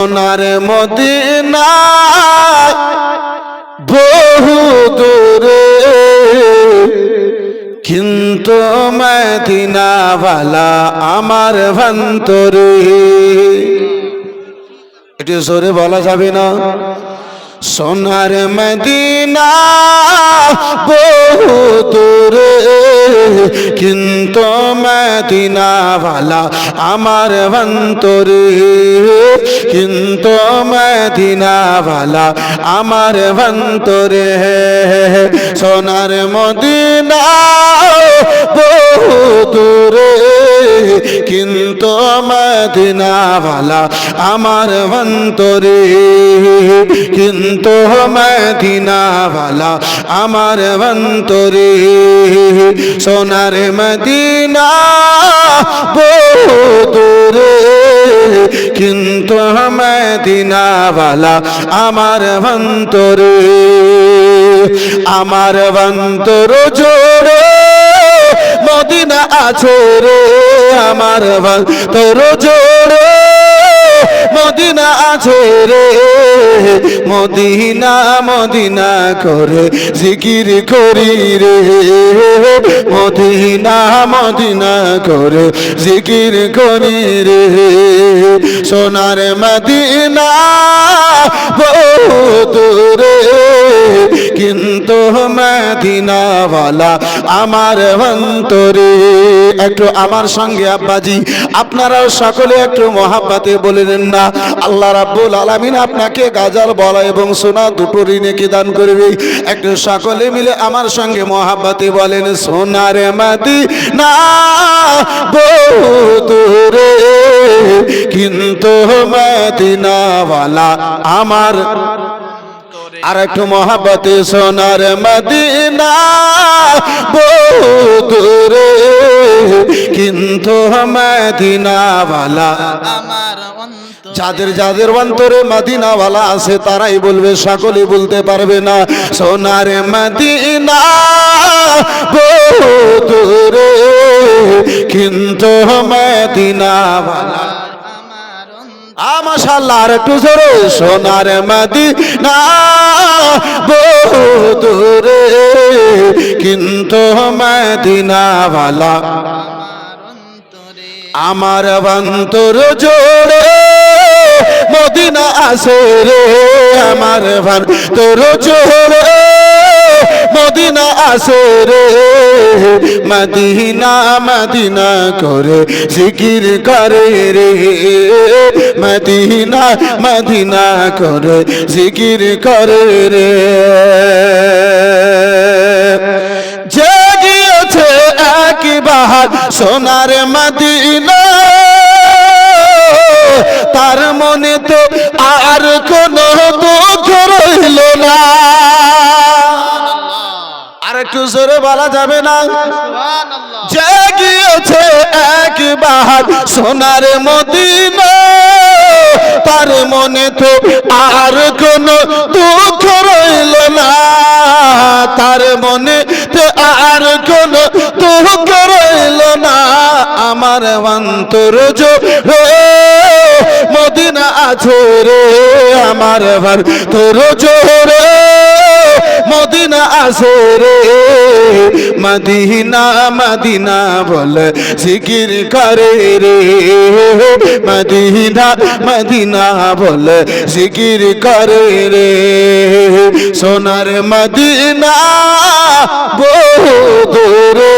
সোনার মদিনা বহু দূরে, কিন্তু মদিনাওয়ালা আমার ভন্তরে। এটি জোরে বলা যাবে না? সোনার মদিনা বহু দূরে, কিন্তু মদিনাওয়ালা আমার ভন্তরে, কিন্তু মদিনাওয়ালা আমার ভন্তরে। সোনার মদিনা বহু দূরে, কিন্তু মদিনাওয়ালা আমার ভন্তরে, কিন্তু মদিনাওয়ালা আমার ভন্তরে। সোনার মদিনা বহু দূরে, কিন্তু মদিনাওয়ালা আমার ভন্তরে। আমার ভন্তর জোড়ে মদিনা আছে রে, আমার ভন্তর জোড়ে মদিনা আছে রে। মদিনা মদিনা করে জিকির করি রে, মদিনা মদিনা করে জিকির করি রে। সোনার মদিনা বহু দূরে, কিন্তু মদিনাওয়ালা আমার ভন্তরে। একটু আমার সঙ্গে আব্বাজি আপনারাও সকলে একটু মহাব্বতে বলেন না, আল্লাহ রাব্বুল আলামিন আপনাকে গাজাল বলা এবং শোনা দুটো নেকি দান করবে। একটু সকলে মিলে আমার সঙ্গে মহাব্বতে বলেন, সোনার মদিনা বহু দূরে, কিন্তু মদিনাওয়ালা আমার। আর একটু মহাব্বতে, সোনার মদিনা বহু দূরে, কিন্তু মদিনাওয়ালা আমার। যাদের যাদের অন্তরে মদিনাওয়ালা আছে তারাই বলবে, সকলে বলতে পারবে না। সোনার মদিনা বহু দূরে, কিন্তু মদিনাওয়ালা। মাশাআল্লাহ, আর একটু জোরে। সোনার মদিনা বহু দূরে, কিন্তু মদিনাওয়ালা আমার ভন্তর জোড়ে মদিনা আছে রে, আমার ভন্তর জোড়ে মদিনা আছে রে। মদিনা মদিনা করে জিকির করে রে, মদিনা মদিনা করে জিকির করে রে। যে গিয়েছে একবার সোনার মদিনা, তার মনে তো আর কোনো দুঃখ রইল না। আর একটু জোরে বলা যাবে না? যে গিয়েছে একবার সোনার মদিনা, তার মনে তো আর কোনো দুঃখ রইল না, তার মনে তো আর কোনো দুঃখ রইল না। আমার অন্তর জোড়ে মদিনা আছে রে, আমার অন্তর জোড়ে মদিনা আছে রে। মদিনা মদিনা বলে জিকির করে রে, মদিনা মদিনা বলে জিকির করে রে। সোনার মদিনা বহু দূরে,